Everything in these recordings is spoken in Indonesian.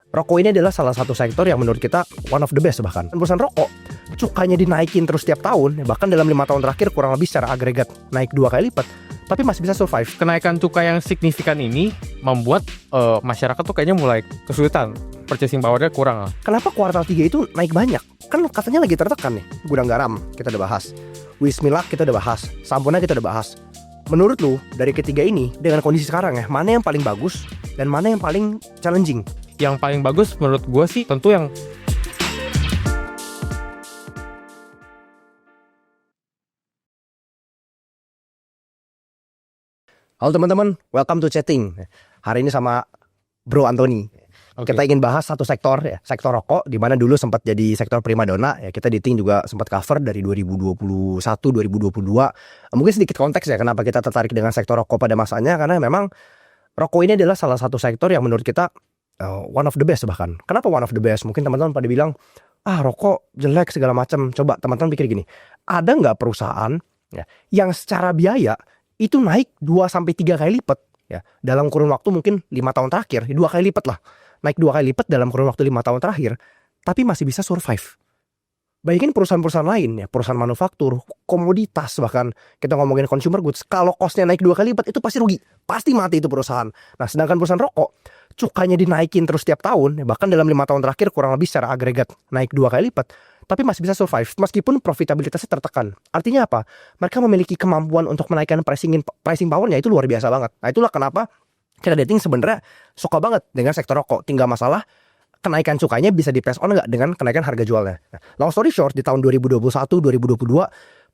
Rokok ini adalah salah satu sektor yang menurut kita one of the best bahkan. Perusahaan rokok, cukainya dinaikin terus tiap tahun, bahkan dalam 5 tahun terakhir kurang lebih secara agregat naik 2 kali lipat, tapi masih bisa survive. Kenaikan cukai yang signifikan ini membuat masyarakat tuh kayaknya mulai kesulitan, purchasing power-nya kurang. Kenapa kuartal 3 itu naik banyak? Kan katanya lagi tertekan nih. Gudang garam kita udah bahas, Wismilak kita udah bahas, Sampurna kita udah bahas. Menurut lu, dari ketiga ini, dengan kondisi sekarang ya, mana yang paling bagus dan mana yang paling challenging? Yang paling bagus menurut gue sih tentu yang Halo teman-teman, welcome to chatting. Hari ini sama Bro Anthony. Okay. Kita ingin bahas satu sektor ya, sektor rokok, di mana dulu sempat jadi sektor primadona ya. Kita di Ting juga sempat cover dari 2021, 2022. Mungkin sedikit konteks ya kenapa kita tertarik dengan sektor rokok pada masanya, karena memang rokok ini adalah salah satu sektor yang menurut kita one of the best bahkan. Kenapa one of the best? Mungkin teman-teman pada bilang, rokok jelek segala macam. Coba teman-teman pikir gini, ada nggak perusahaan ya, yang secara biaya itu naik 2-3 kali lipat ya, dalam kurun waktu mungkin 5 tahun terakhir, 2 kali lipat lah. Naik 2 kali lipat dalam kurun waktu 5 tahun terakhir, tapi masih bisa survive. Bayangin perusahaan-perusahaan lain ya, perusahaan manufaktur, komoditas, bahkan kita ngomongin consumer goods, kalau costnya naik 2 kali lipat itu pasti rugi, pasti mati itu perusahaan. Nah sedangkan perusahaan rokok, cukainya dinaikin terus tiap tahun, bahkan dalam 5 tahun terakhir kurang lebih secara agregat naik 2 kali lipat, tapi masih bisa survive meskipun profitabilitasnya tertekan. Artinya apa? Mereka memiliki kemampuan untuk menaikkan pricing powernya itu luar biasa banget. Nah itulah kenapa kita dating sebenarnya suka banget dengan sektor rokok. Tinggal masalah kenaikan cukainya bisa di pass on nggak dengan kenaikan harga jualnya. Nah, long story short, di tahun 2021, 2022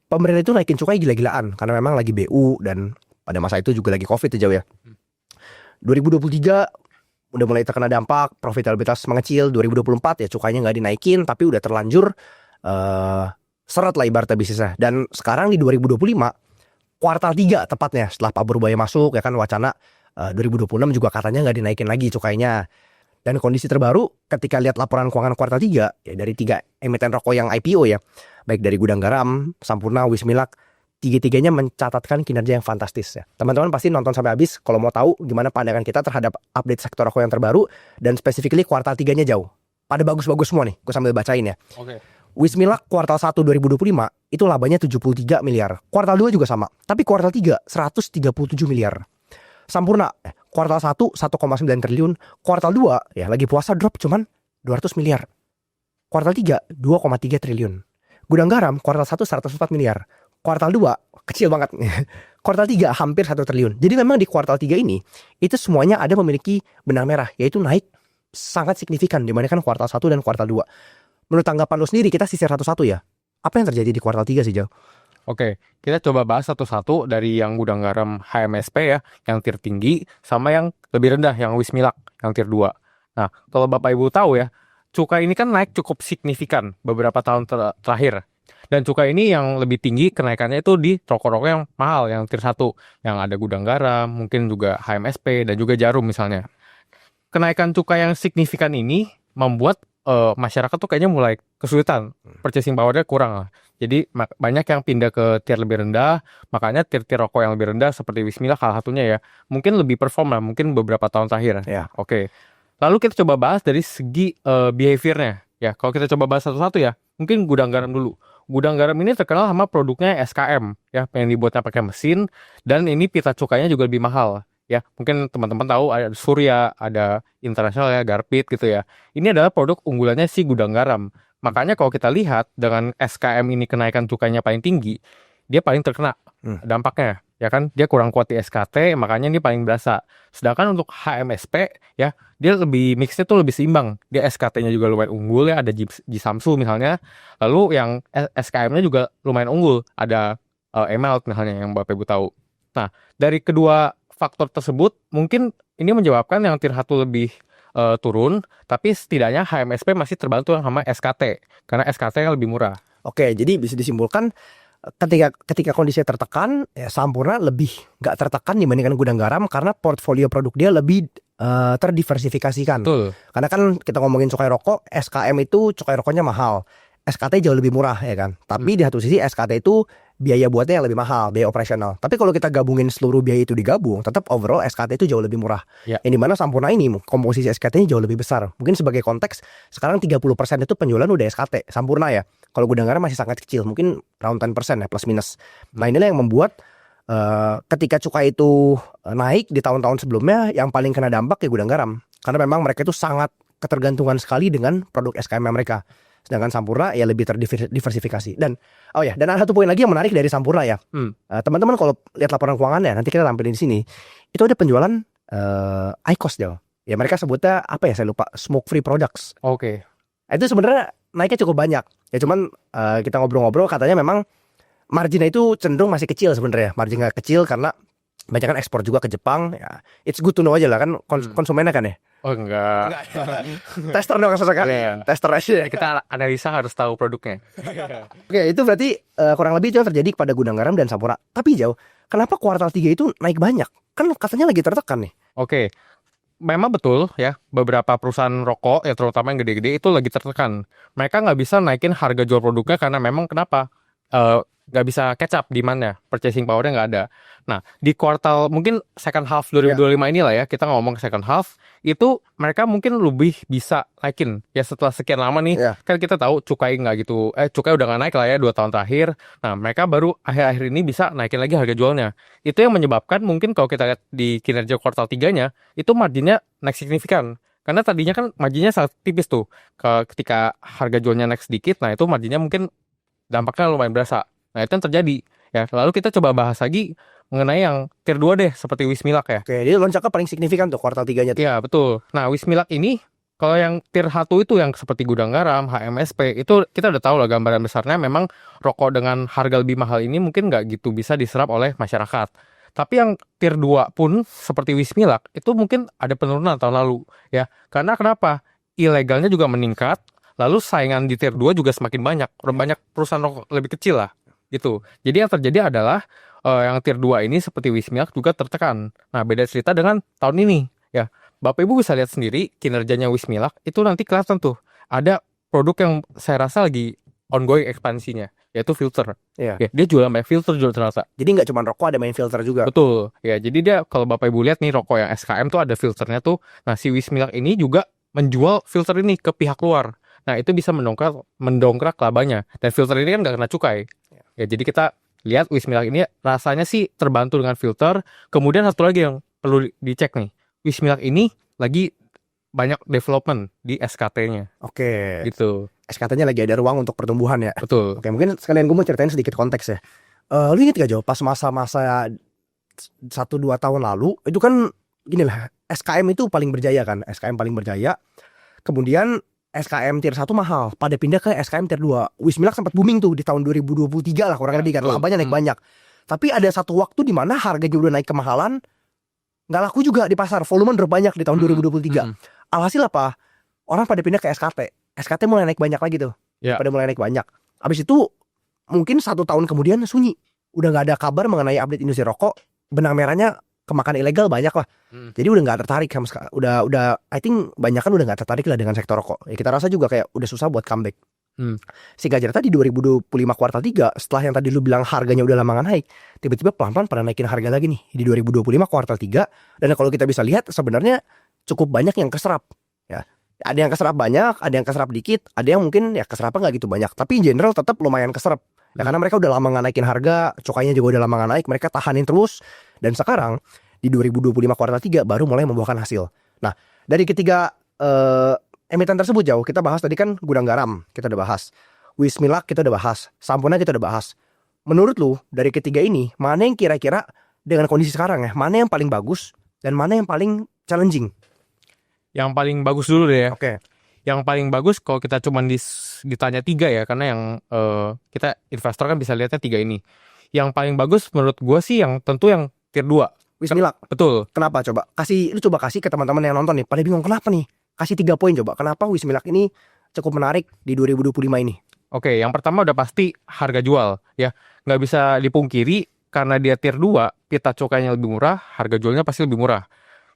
pemerintah itu naikin cukai gila-gilaan karena memang lagi BU dan pada masa itu juga lagi COVID ya jauh ya. 2023 udah mulai terkena dampak, profitabilitas mengecil. 2024 ya cukainya nggak dinaikin tapi udah terlanjur seret lah ibaratnya bisnisnya. Dan sekarang di 2025 kuartal 3 tepatnya setelah Pak Purbaya masuk ya kan, wacana 2026 juga katanya nggak dinaikin lagi cukainya. Dan kondisi terbaru ketika lihat laporan keuangan kuartal 3 ya, dari 3 emiten rokok yang IPO ya, baik dari Gudang Garam, Sampurna, Wismilak, tiga-tiganya mencatatkan kinerja yang fantastis ya. Teman-teman pasti nonton sampai habis kalau mau tahu gimana pandangan kita terhadap update sektor rokok yang terbaru dan specifically kuartal 3-nya jauh. Pada bagus-bagus semua nih, gue sambil bacain ya. Oke. Wismilak kuartal 1 2025 itu labanya 73 miliar. Kuartal 2 juga sama, tapi kuartal 3 137 miliar. Sampurna kuartal 1 1,9 triliun, kuartal 2 ya lagi puasa drop cuman 200 miliar. Kuartal 3 2,3 triliun. Gudang Garam kuartal 1 104 miliar. Kuartal 2 kecil banget. Kuartal 3 hampir 1 triliun. Jadi memang di kuartal 3 ini itu semuanya ada memiliki benang merah, yaitu naik sangat signifikan dibandingkan kuartal 1 dan kuartal 2. Menurut tanggapan lo sendiri, kita sisir satu-satu ya. Apa yang terjadi di kuartal 3 sih, Jauh? Oke, kita coba bahas satu-satu dari yang Gudang Garam HMSP ya, yang tier tinggi, sama yang lebih rendah, yang Wismilak, yang tier 2. Nah, kalau Bapak Ibu tahu ya, cukai ini kan naik cukup signifikan beberapa tahun terakhir. Dan cukai ini yang lebih tinggi kenaikannya itu di rokok-rokok yang mahal, yang tier 1. Yang ada Gudang Garam, mungkin juga HMSP, dan juga Jarum misalnya. Kenaikan cukai yang signifikan ini membuat masyarakat tuh kayaknya mulai kesulitan, purchasing power-nya kurang lah. Jadi banyak yang pindah ke tier lebih rendah, makanya tier-tier rokok yang lebih rendah seperti Wismilak salah satunya ya, mungkin lebih perform lah, mungkin beberapa tahun terakhir. Ya. Oke. Lalu kita coba bahas dari segi behavior-nya. Ya, kalau kita coba bahas satu-satu ya, mungkin Gudang Garam dulu. Gudang Garam ini terkenal sama produknya SKM, ya, yang dibuatnya pakai mesin, dan ini pita cukainya juga lebih mahal. Ya, mungkin teman-teman tahu ada Surya, ada Internasional ya, Garpit gitu ya. Ini adalah produk unggulannya si Gudang Garam. Makanya kalau kita lihat dengan SKM ini kenaikan cukainya paling tinggi, dia paling terkena dampaknya. Ya kan, dia kurang kuat di SKT, makanya ini paling berasa. Sedangkan untuk HMSP ya, dia lebih mixnya tuh lebih seimbang. Dia SKT-nya juga lumayan unggul ya, ada Jisamsu misalnya. Lalu yang SKM-nya juga lumayan unggul, ada Emelt misalnya yang Bapak Ibu tahu. Nah, dari kedua faktor tersebut mungkin ini menyebabkan yang tier 1 lebih turun, tapi setidaknya HMSP masih terbantu sama SKT karena SKT-nya lebih murah. Oke, jadi bisa disimpulkan ketika kondisinya tertekan, ya Sampurna lebih nggak tertekan dibandingkan Gudang Garam karena portfolio produk dia lebih terdiversifikasikan. Betul. Karena kan kita ngomongin cukai rokok, SKM itu cukai rokoknya mahal, SKT jauh lebih murah ya kan. Tapi di satu sisi SKT itu biaya buatnya yang lebih mahal, biaya operasional. Tapi kalau kita gabungin seluruh biaya itu digabung, tetap overall SKT itu jauh lebih murah. Ya. Yang dimana Sampurna ini komposisi SKT-nya jauh lebih besar. Mungkin sebagai konteks, sekarang 30% itu penjualan udah SKT, Sampurna ya. Kalau Gudang Garam masih sangat kecil, mungkin round 10% ya, plus minus. Nah inilah yang membuat ketika cukai itu naik di tahun-tahun sebelumnya, yang paling kena dampak ya Gudang Garam. Karena memang mereka itu sangat ketergantungan sekali dengan produk SKM mereka. Sedangkan Sampurna ya lebih terdiversifikasi. Dan dan ada satu poin lagi yang menarik dari Sampurna ya. Teman-teman kalau lihat laporan keuangannya, nanti kita tampilin di sini, itu ada penjualan IQOS Jal. Ya mereka sebutnya apa ya, saya lupa, smoke free products. Oke. Itu sebenarnya naiknya cukup banyak. Ya cuman kita ngobrol-ngobrol katanya memang marginnya itu cenderung masih kecil sebenarnya. Marginnya kecil karena banyak kan ekspor juga ke Jepang. Ya, it's good to know aja lah kan konsumennya kan ya. Oh enggak. Tester dong kan? Iya. Tester aja ya. Kita analisa harus tahu produknya. Oke, itu berarti kurang lebih itu yang terjadi kepada Gudang Garam dan Sampurna. Tapi Jauh, kenapa kuartal 3 itu naik banyak? Kan katanya lagi tertekan nih. Oke. Memang betul ya, beberapa perusahaan rokok ya terutama yang gede-gede itu lagi tertekan. Mereka nggak bisa naikin harga jual produknya karena memang kenapa? Nggak bisa catch up demand-nya, purchasing power-nya nggak ada. Nah, di kuartal mungkin second half 2025 inilah ya, kita ngomong second half, itu mereka mungkin lebih bisa naikin. Ya setelah sekian lama nih, kan kita tahu cukai nggak gitu, cukai udah nggak naik lah ya 2 tahun terakhir. Nah, mereka baru akhir-akhir ini bisa naikin lagi harga jualnya. Itu yang menyebabkan mungkin kalau kita lihat di kinerja kuartal 3-nya, itu marginnya naik signifikan. Karena tadinya kan marginnya sangat tipis tuh. Ketika harga jualnya naik sedikit, nah itu marginnya mungkin dampaknya lumayan berasa. Nah itu yang terjadi ya. Lalu kita coba bahas lagi mengenai yang tier 2 deh, seperti Wismilak ya. Oke, jadi loncatnya paling signifikan tuh kuartal 3-nya. Iya betul. Nah Wismilak ini, kalau yang tier 1 itu yang seperti Gudang Garam, HMSP, itu kita udah tahu lah gambaran besarnya. Memang rokok dengan harga lebih mahal ini mungkin nggak gitu bisa diserap oleh masyarakat. Tapi yang tier 2 pun seperti Wismilak, itu mungkin ada penurunan tahun lalu ya. Karena kenapa? Ilegalnya juga meningkat, lalu saingan di tier 2 juga semakin banyak. Banyak perusahaan rokok lebih kecil lah gitu. Jadi yang terjadi adalah yang tier 2 ini seperti Wismilak juga tertekan. Nah, beda cerita dengan tahun ini ya. Bapak Ibu bisa lihat sendiri kinerjanya Wismilak itu nanti kelihatan tuh. Ada produk yang saya rasa lagi ongoing ekspansinya, yaitu filter. Ya, dia jualan banyak filter juga ternyata. Jadi nggak cuma rokok, ada main filter juga. Betul. Ya, jadi dia kalau Bapak Ibu lihat nih rokok yang SKM tuh ada filternya tuh. Nah, si Wismilak ini juga menjual filter ini ke pihak luar. Nah, itu bisa mendongkrak labanya. Dan filter ini kan nggak kena cukai. Ya, jadi kita lihat Wismilak ini rasanya sih terbantu dengan filter. Kemudian satu lagi yang perlu dicek nih. Wismilak ini lagi banyak development di SKT-nya. Oke. Gitu. SKT-nya lagi ada ruang untuk pertumbuhan ya. Betul. Oke, mungkin sekalian gue mau ceritain sedikit konteks ya. Lu inget gak Jo, pas masa-masa 1-2 tahun lalu, itu kan gini lah, SKM itu paling berjaya kan. SKM paling berjaya. Kemudian SKM tier 1 mahal, pada pindah ke SKM tier 2. Wismilak sempat booming tuh di tahun 2023 lah kurang lebih kan, labanya naik banyak. Tapi ada satu waktu di mana harganya udah naik kemahalan, nggak laku juga di pasar, volume drop banyak di tahun 2023. Alhasil apa? Orang pada pindah ke SKT. SKT mulai naik banyak lagi tuh. Pada mulai naik banyak. Habis itu mungkin 1 tahun kemudian sunyi. Udah nggak ada kabar mengenai update industri rokok. Benang merahnya kemakan ilegal banyak lah. Jadi udah nggak tertarik sama sekali. Udah I think banyak kan udah nggak tertarik lah dengan sektor rokok. Ya kita rasa juga kayak udah susah buat comeback. Sehingga cerita di 2025 kuartal 3, setelah yang tadi lu bilang harganya udah lama nggak naik, tiba-tiba pelan-pelan pada naikin harga lagi nih di 2025 kuartal 3. Dan kalau kita bisa lihat sebenarnya cukup banyak yang keserap ya. Ada yang keserap banyak, ada yang keserap dikit, ada yang mungkin ya keserapnya nggak gitu banyak, tapi in general tetap lumayan keserap ya, karena mereka udah lama nggak naikin harga, cukainya juga udah lama nggak naik, mereka tahanin terus. Dan sekarang di 2025 kuartal 3 baru mulai membuahkan hasil. Nah, dari ketiga emiten tersebut Jauh, kita bahas tadi kan Gudang Garam, kita udah bahas. Wismilak kita udah bahas, Sampurna kita udah bahas. Menurut lu dari ketiga ini, mana yang kira-kira dengan kondisi sekarang ya, mana yang paling bagus dan mana yang paling challenging? Yang paling bagus dulu deh ya. Oke. Yang paling bagus kalau kita cuma ditanya 3 ya, karena yang kita investor kan bisa lihatnya 3 ini. Yang paling bagus menurut gue sih yang tentu yang tier 2. Wismilak. Betul. Kenapa coba? Lu coba kasih ke teman-teman yang nonton nih, pada bingung kenapa nih? Kasih 3 poin coba. Kenapa Wismilak ini cukup menarik di 2025 ini? Oke, yang pertama udah pasti harga jual ya. Nggak bisa dipungkiri karena dia tier 2, pita cukainya lebih murah, harga jualnya pasti lebih murah.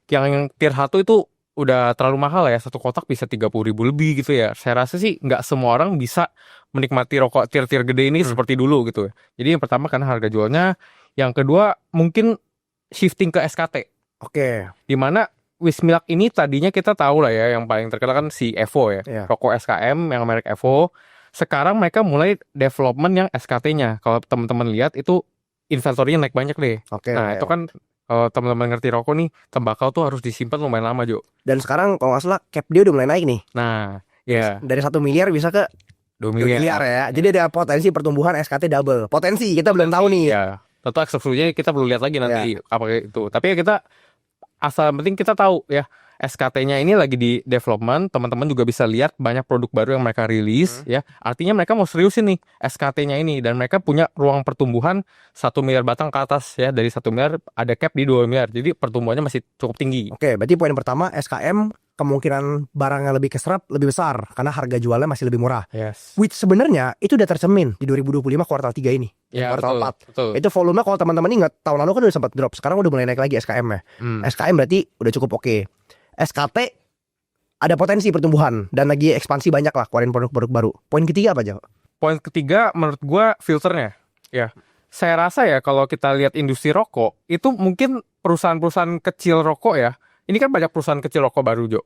Yang tier 1 itu udah terlalu mahal ya, satu kotak bisa 30.000 lebih gitu ya. Saya rasa sih nggak semua orang bisa menikmati rokok tier-tier gede ini seperti dulu gitu. Jadi yang pertama karena harga jualnya, yang kedua mungkin shifting ke SKT. Oke. Dimana Wismilak ini tadinya kita tahu lah ya, yang paling terkenal kan si Evo ya, Iya. rokok SKM yang merek Evo. Sekarang mereka mulai development yang SKT-nya. Kalau teman-teman lihat itu inventory-nya naik banyak deh. Oke. Nah itu kan kalau teman-teman ngerti rokok nih, tembakau tuh harus disimpan lumayan lama, Jo. Dan sekarang kalau nggak salah cap dia udah mulai naik nih. Nah, ya Dari 1 miliar bisa ke 2 2 miliar ya. Jadi ada potensi pertumbuhan SKT double. Potensi kita belum tahu nih. Ya, tentu eksekusinya kita perlu lihat lagi nanti apa itu. Tapi ya kita asal penting kita tahu ya SKT-nya ini lagi di development, teman-teman juga bisa lihat banyak produk baru yang mereka rilis ya. Artinya mereka mau seriusin nih SKT-nya ini dan mereka punya ruang pertumbuhan 1 miliar batang ke atas ya. Dari 1 miliar ada cap di 2 miliar. Jadi pertumbuhannya masih cukup tinggi. Oke, berarti poin pertama SKM kemungkinan barangnya lebih keserap lebih besar karena harga jualnya masih lebih murah. Yes. Which sebenarnya itu udah tercermin di 2025 kuartal 3 ini. Ya, kuartal 4. betul. Itu volume kalau teman-teman ingat tahun lalu kan udah sempat drop, sekarang udah mulai naik lagi SKM-nya. SKM berarti udah cukup oke. SKT ada potensi pertumbuhan dan lagi ekspansi banyak lah keluarin produk-produk baru. Poin ketiga apa aja? Poin ketiga menurut gua filternya. Ya. Saya rasa ya kalau kita lihat industri rokok itu mungkin perusahaan-perusahaan kecil rokok ya. Ini kan banyak perusahaan kecil rokok baru, Jo.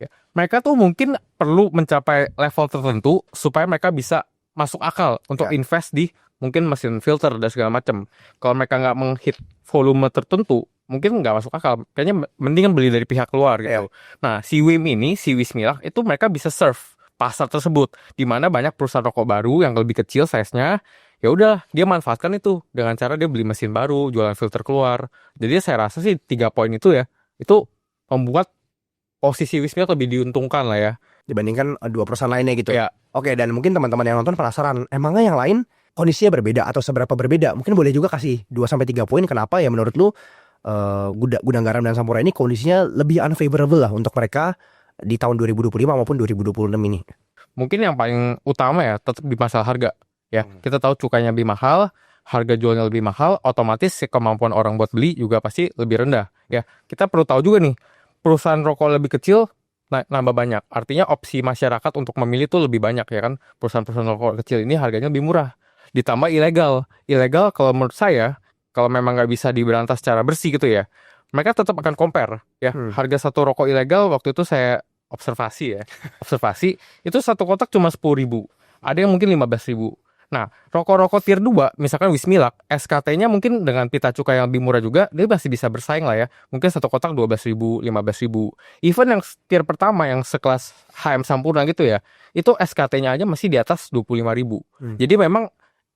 Ya. Mereka tuh mungkin perlu mencapai level tertentu supaya mereka bisa masuk akal untuk invest di mungkin mesin filter dan segala macam. Kalau mereka nggak menghit volume tertentu, mungkin nggak masuk akal. Kayaknya mendingan beli dari pihak luar gitu. Nah, si Wismilak itu mereka bisa serve pasar tersebut, di mana banyak perusahaan rokok baru yang lebih kecil size-nya. Ya udah, dia manfaatkan itu dengan cara dia beli mesin baru, jualan filter keluar. Jadi saya rasa sih 3 poin itu ya, itu membuat posisi Wismilak lebih diuntungkan lah ya dibandingkan 2 perusahaan lainnya gitu. Ya. Oke, dan mungkin teman-teman yang nonton penasaran, emangnya yang lain kondisinya berbeda atau seberapa berbeda? Mungkin boleh juga kasih 2-3 poin kenapa ya menurut lu Gudang Garam dan Sampurna ini kondisinya lebih unfavorable lah untuk mereka di tahun 2025 maupun 2026 ini. Mungkin yang paling utama ya tetap di masalah harga ya. Kita tahu cukainya lebih mahal, harga jualnya lebih mahal, otomatis kemampuan orang buat beli juga pasti lebih rendah ya. Kita perlu tahu juga nih, perusahaan rokok lebih kecil nambah banyak. Artinya opsi masyarakat untuk memilih tuh lebih banyak ya kan. Perusahaan-perusahaan rokok kecil ini harganya lebih murah. Ditambah ilegal. Ilegal kalau menurut saya, kalau memang nggak bisa diberantas secara bersih gitu ya, mereka tetap akan compare ya. Harga satu rokok ilegal waktu itu saya observasi itu satu kotak cuma 10.000. Ada yang mungkin 15.000. Nah, rokok-rokok tier 2, misalkan Wismilak, SKT-nya mungkin dengan pita cukai yang lebih murah juga, dia masih bisa bersaing lah ya. Mungkin satu kotak 12.000, 15.000. Even yang tier pertama yang sekelas HM Sampurna gitu ya, itu SKT-nya aja masih di atas 25.000. Jadi memang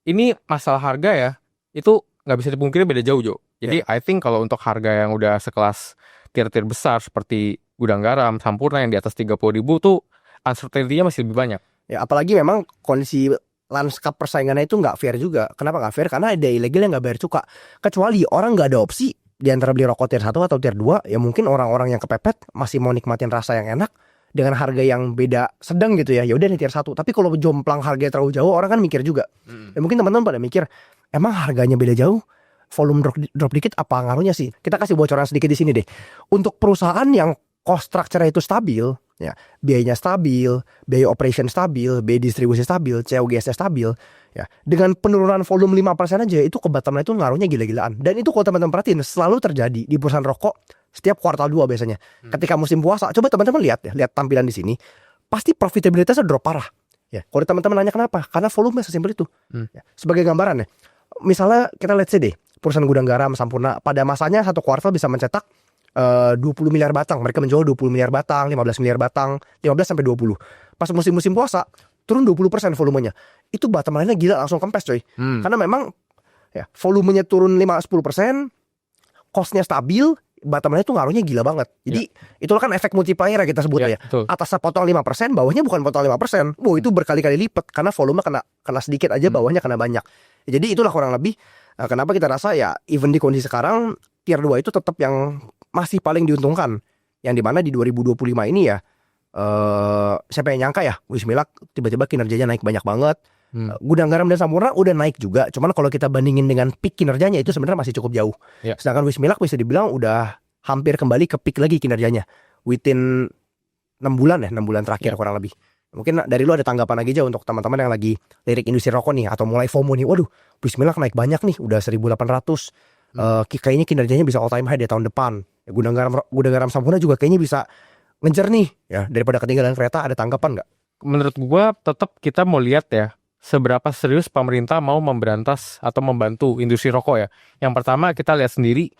ini masalah harga ya, itu nggak bisa dipungkiri beda jauh, Jo. Jadi I think kalau untuk harga yang udah sekelas tier-tier besar seperti Gudang Garam, Sampurna yang di atas 30.000 tuh uncertainty-nya masih lebih banyak. Ya apalagi memang kondisi lanskap persaingannya itu nggak fair juga. Kenapa nggak fair? Karena ada ilegal yang nggak bayar cukai. Kecuali orang nggak ada opsi di antara beli rokok tier 1 atau tier 2, ya mungkin orang-orang yang kepepet masih mau nikmatin rasa yang enak dengan harga yang beda sedang gitu ya. Ya udah nih tier 1. Tapi kalau jomplang harganya terlalu jauh, orang kan mikir juga. Dan mungkin teman-teman pada mikir, emang harganya beda jauh? Volume drop dikit apa ngaruhnya sih? Kita kasih bocoran sedikit di sini deh. Untuk perusahaan yang cost structure-nya itu stabil, ya, biayanya stabil, biaya operation stabil, biaya distribusi stabil, COGS-nya stabil, ya. Dengan penurunan volume 5% aja itu ke bottom line itu ngaruhnya gila-gilaan. Dan itu kalau teman-teman perhatiin selalu terjadi di perusahaan rokok setiap kuartal 2 biasanya. Ketika musim puasa, coba teman-teman lihat ya, lihat tampilan di sini, pasti profitabilitasnya drop parah. Ya, kalau teman-teman nanya kenapa? Karena volume sesimpel itu. Ya, sebagai gambaran ya, misalnya kita lihat deh, perusahaan Gudang Garam Sampurna pada masanya satu kuartal bisa mencetak 20 miliar batang. Mereka menjual 20 miliar batang, 15 miliar batang, 15 sampai 20. Pas musim-musim puasa turun 20% volumenya. Itu bottom line-nya gila langsung kempes coy. Karena memang ya, volumenya turun 5-10%, cost-nya stabil, bottom line itu ngaruhnya gila banget. Jadi itulah kan efek multiplier kita sebut ya. Atasnya potong 5%, bawahnya bukan potong 5%. Wow, itu berkali-kali lipat karena volume kena sedikit aja, bawahnya kena banyak. Jadi itulah kurang lebih kenapa kita rasa ya even di kondisi sekarang tier 2 itu tetap yang masih paling diuntungkan. Yang dimana di 2025 ini ya siapa yang nyangka ya Wismilak tiba-tiba kinerjanya naik banyak banget. Gudang Garam dan Sampurna udah naik juga. Cuman kalau kita bandingin dengan peak kinerjanya itu sebenarnya masih cukup jauh. Sedangkan Wismilak bisa dibilang udah hampir kembali ke peak lagi kinerjanya. within 6 bulan ya, 6 bulan terakhir kurang lebih. Mungkin dari lu ada tanggapan lagi aja untuk teman-teman yang lagi lirik industri rokok nih atau mulai FOMO nih. Waduh, Bismillah naik banyak nih, udah 1.800. Kayaknya kinerjanya bisa all time high di tahun depan. Ya, Gudang Garam Sampurna juga kayaknya bisa ngejar nih ya, daripada ketinggalan kereta. Ada tanggapan nggak? Menurut gua tetap kita mau lihat ya seberapa serius pemerintah mau memberantas atau membantu industri rokok ya. Yang pertama kita lihat sendiri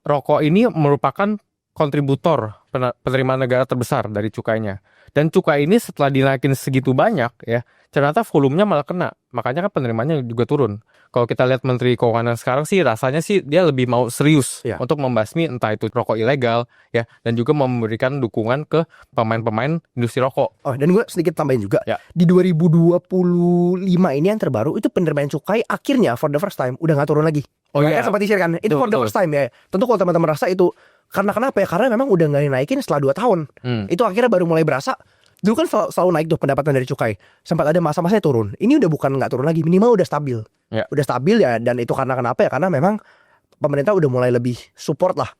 rokok ini merupakan kontributor penerimaan negara terbesar dari cukainya. Dan cukai ini setelah dinaikin segitu banyak ya, ternyata volumenya malah kena. Makanya kan penerimaannya juga turun. Kalau kita lihat Menteri Keuangan sekarang sih rasanya sih dia lebih mau serius Ya. untuk membasmi entah itu rokok ilegal ya, dan juga memberikan dukungan ke pemain-pemain industri rokok. Oh, dan gue sedikit tambahin juga. Ya. Di 2025 ini yang terbaru itu penerimaan cukai akhirnya for the first time udah nggak turun lagi. Oh Mereka iya. sempat share kan, itu Betul, for the betul. first time ya. Tentu kalau teman-teman rasa itu karena kenapa ya? Karena memang udah nggak dinaikin setelah 2 tahun. Itu akhirnya baru mulai berasa. Dulu kan selalu naik tuh pendapatan dari cukai. Sempat ada masa-masanya turun. Ini udah bukan nggak turun lagi, minimal udah stabil. Ya. Udah stabil ya, dan itu karena kenapa ya? Karena memang pemerintah udah mulai lebih support lah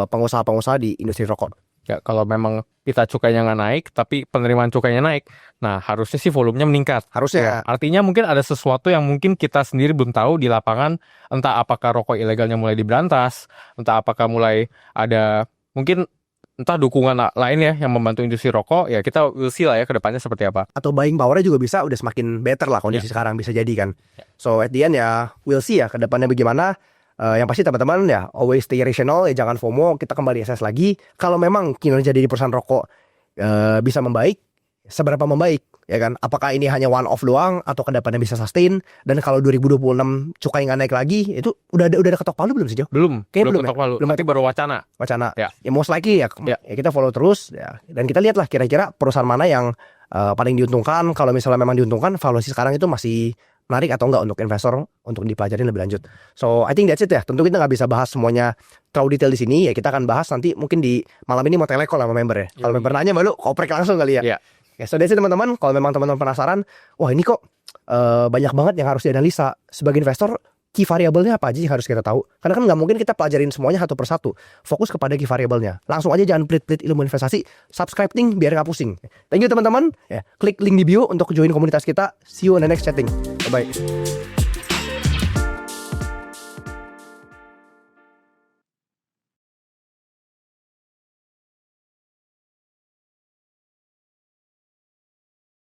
pengusaha-pengusaha di industri rokok. Ya, kalau memang kita cukainya nggak naik, tapi penerimaan cukainya naik, nah harusnya sih volumenya meningkat. Harusnya. Artinya mungkin ada sesuatu yang mungkin kita sendiri belum tahu di lapangan, entah apakah rokok ilegalnya mulai diberantas, entah apakah mulai ada mungkin entah dukungan lain ya yang membantu industri rokok, ya kita will see lah ya ke depannya seperti apa. Atau buying powernya juga bisa udah semakin better lah kondisi sekarang, bisa jadi kan. So at the end ya we'll see ya ke depannya bagaimana. Yang pasti teman-teman ya always stay rational ya, jangan FOMO. Kita kembali assess lagi kalau memang kinerja dari perusahaan rokok bisa membaik, seberapa membaik ya kan, apakah ini hanya one off doang atau ke depannya bisa sustain. Dan kalau 2026 cukai nggak naik lagi, itu udah ada ketok palu belum sih Jo? Belum Kayaknya belum ketok ya? palu, Belum tapi baru wacana. Ya most likely ya kita follow terus ya, dan kita lihat lah kira-kira perusahaan mana yang paling diuntungkan. Kalau misalnya memang diuntungkan, valuasi sekarang itu masih menarik atau enggak untuk investor untuk dipelajarin lebih lanjut. So I think that's it ya. Tentu kita nggak bisa bahas semuanya terlalu detail di sini ya. Kita akan bahas nanti mungkin di malam ini mau telecall sama member ya. Kalau member nanya baru koprek langsung kali ya. Iya. Ya, so that's it teman-teman. Kalau memang teman-teman penasaran, wah ini kok banyak banget yang harus dianalisa. Sebagai investor, key variabelnya apa aja yang harus kita tahu? Karena kan nggak mungkin kita pelajarin semuanya satu persatu. Fokus kepada key variabelnya. Langsung aja, jangan pelit-pelit ilmu investasi. Subscribe nih biar nggak pusing. Thank you teman-teman. Ya, klik link di bio untuk join komunitas kita. See you on the next chatting. Bye-bye.